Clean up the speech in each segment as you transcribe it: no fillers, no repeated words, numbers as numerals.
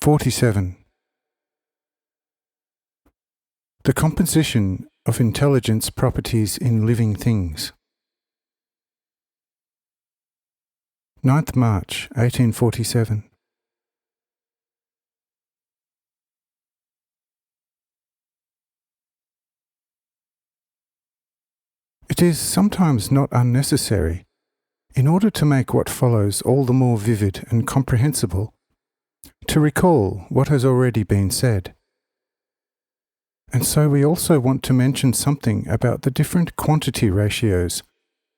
47. The composition of intelligence properties in living things. 9th March 1847. It is sometimes not unnecessary, in order to make what follows all the more vivid and comprehensible, to recall what has already been said. And so we also want to mention something about the different quantity ratios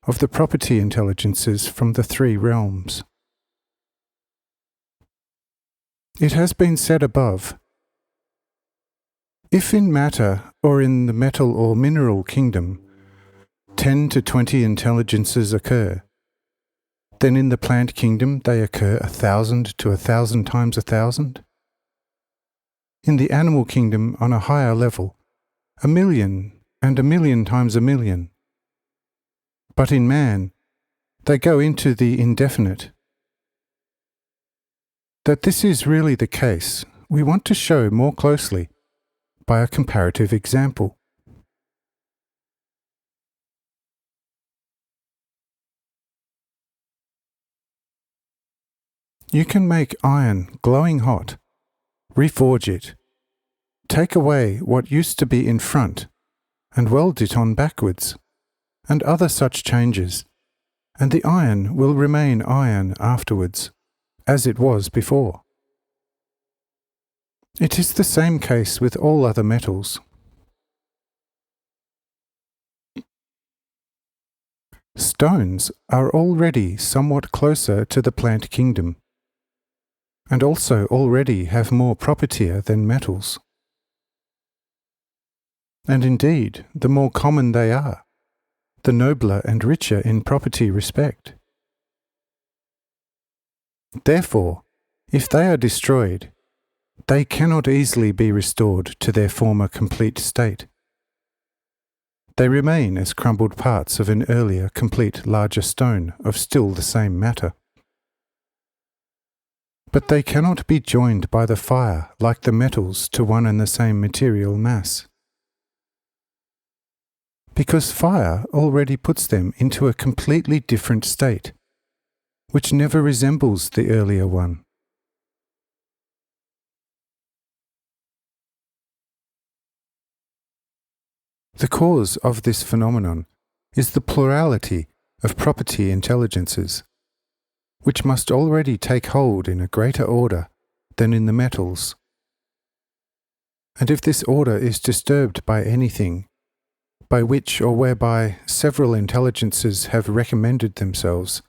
of the property intelligences from the three realms. It has been said above, if in matter or in the metal or mineral kingdom 10 to 20 intelligences occur, then in the plant kingdom they occur 1,000 to 1,000 times 1,000. In the animal kingdom on a higher level, 1,000,000 and 1,000,000 times 1,000,000. But in man, they go into the indefinite. That this is really the case, we want to show more closely by a comparative example. You can make iron glowing hot, reforge it, take away what used to be in front, and weld it on backwards, and other such changes, and the iron will remain iron afterwards, as it was before. It is the same case with all other metals. Stones are already somewhat closer to the plant kingdom, and also already have more propertia than metals. And indeed, the more common they are, the nobler and richer in property respect. Therefore, if they are destroyed, they cannot easily be restored to their former complete state. They remain as crumbled parts of an earlier complete larger stone of still the same matter. But they cannot be joined by the fire like the metals to one and the same material mass, because fire already puts them into a completely different state, which never resembles the earlier one. The cause of this phenomenon is the plurality of property intelligences, which must already take hold in a greater order than in the metals. And if this order is disturbed by anything, by which or whereby several intelligences have recommended themselves,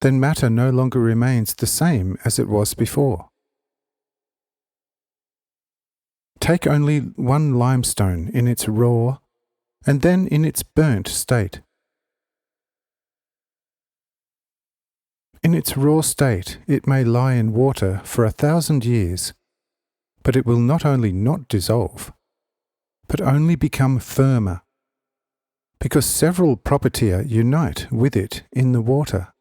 then matter no longer remains the same as it was before. Take only one limestone in its raw and then in its burnt state. In its raw state, it may lie in water for 1,000 years, but it will not only not dissolve, but only become firmer, because several propertia unite with it in the water.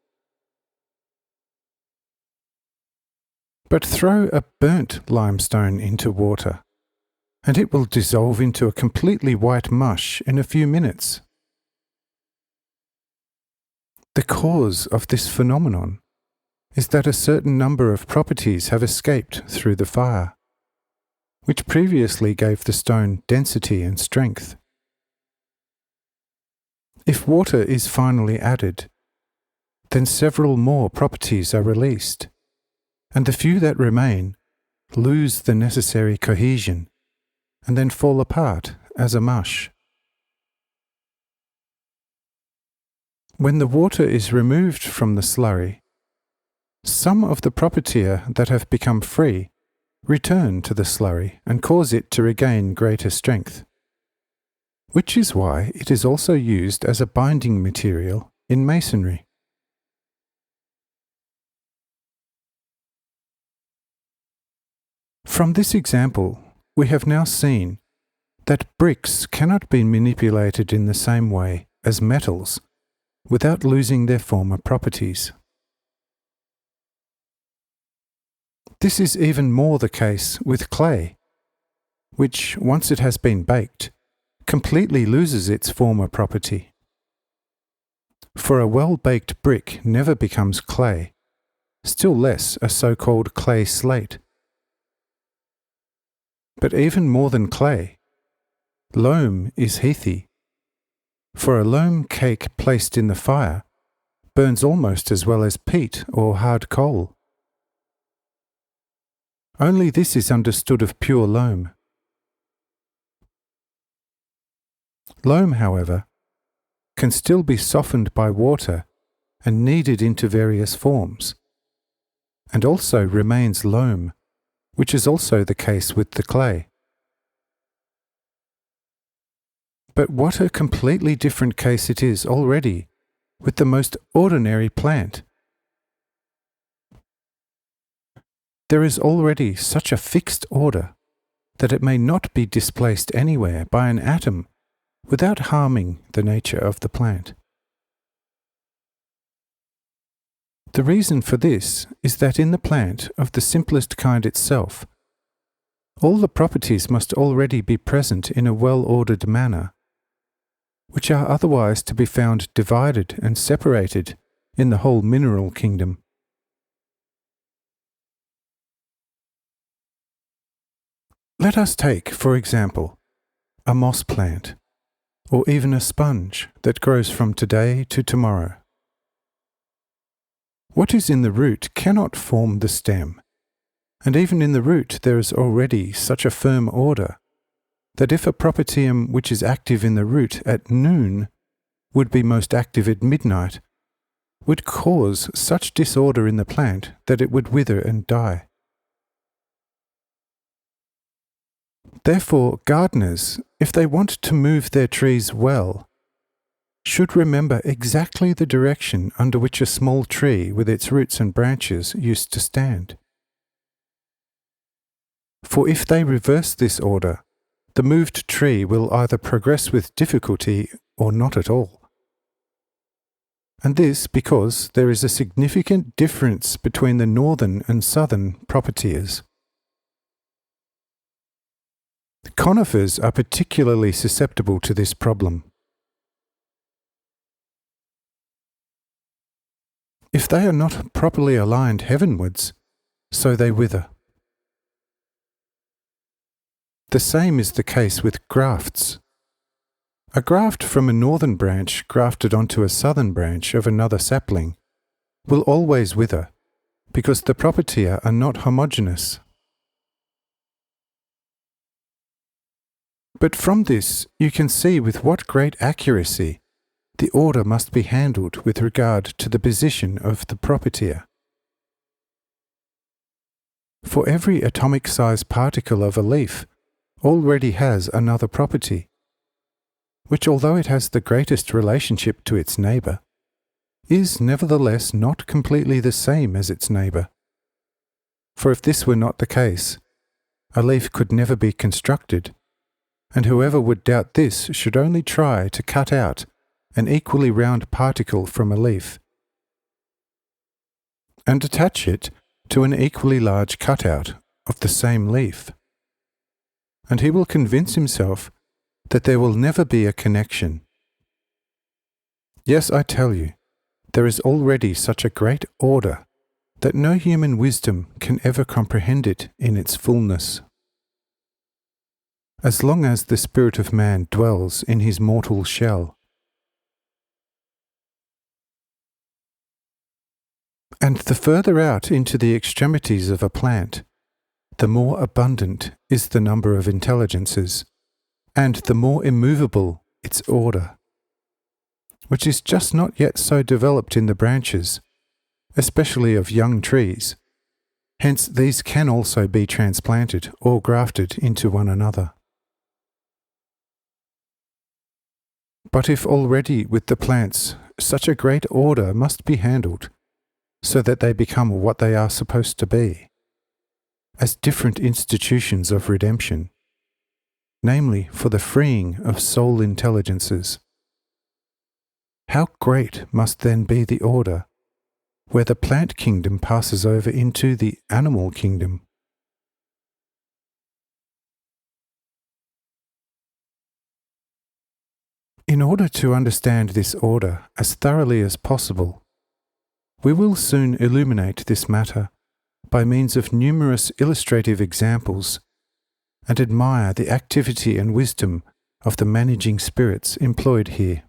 But throw a burnt limestone into water, and it will dissolve into a completely white mush in a few minutes. The cause of this phenomenon is that a certain number of properties have escaped through the fire, which previously gave the stone density and strength. If water is finally added, then several more properties are released, and the few that remain lose the necessary cohesion and then fall apart as a mush. When the water is removed from the slurry, some of the propertia that have become free return to the slurry and cause it to regain greater strength, which is why it is also used as a binding material in masonry. From this example, we have now seen that bricks cannot be manipulated in the same way as metals without losing their former properties. This is even more the case with clay, which, once it has been baked, completely loses its former property. For a well-baked brick never becomes clay, still less a so-called clay slate. But even more than clay, loam is heathy, for a loam cake placed in the fire burns almost as well as peat or hard coal. Only this is understood of pure loam. Loam, however, can still be softened by water and kneaded into various forms, and also remains loam, which is also the case with the clay. But what a completely different case it is already with the most ordinary plant. There is already such a fixed order that it may not be displaced anywhere by an atom without harming the nature of the plant. The reason for this is that in the plant of the simplest kind itself, all the properties must already be present in a well-ordered manner, which are otherwise to be found divided and separated in the whole mineral kingdom. Let us take, for example, a moss plant, or even a sponge that grows from today to tomorrow. What is in the root cannot form the stem, and even in the root there is already such a firm order that if a propertium which is active in the root at noon would be most active at midnight, would cause such disorder in the plant that it would wither and die. Therefore, gardeners, if they want to move their trees well, should remember exactly the direction under which a small tree with its roots and branches used to stand. For if they reverse this order, the moved tree will either progress with difficulty or not at all. And this because there is a significant difference between the northern and southern properties. Conifers are particularly susceptible to this problem. If they are not properly aligned heavenwards, so they wither. The same is the case with grafts. A graft from a northern branch grafted onto a southern branch of another sapling will always wither, because the propertia are not homogeneous. But from this you can see with what great accuracy the order must be handled with regard to the position of the propertia. For every atomic-size particle of a leaf already has another property, which, although it has the greatest relationship to its neighbour, is nevertheless not completely the same as its neighbour. For if this were not the case, a leaf could never be constructed, and whoever would doubt this should only try to cut out an equally round particle from a leaf, and attach it to an equally large cutout of the same leaf, and he will convince himself that there will never be a connection. Yes, I tell you, there is already such a great order that no human wisdom can ever comprehend it in its fullness. As long as the spirit of man dwells in his mortal shell. And the further out into the extremities of a plant, the more abundant is the number of intelligences, and the more immovable its order, which is just not yet so developed in the branches, especially of young trees. Hence these can also be transplanted or grafted into one another. But if already with the plants such a great order must be handled, so that they become what they are supposed to be, as different institutions of redemption, namely for the freeing of soul intelligences, how great must then be the order where the plant kingdom passes over into the animal kingdom. In order to understand this order as thoroughly as possible, we will soon illuminate this matter by means of numerous illustrative examples and admire the activity and wisdom of the managing spirits employed here.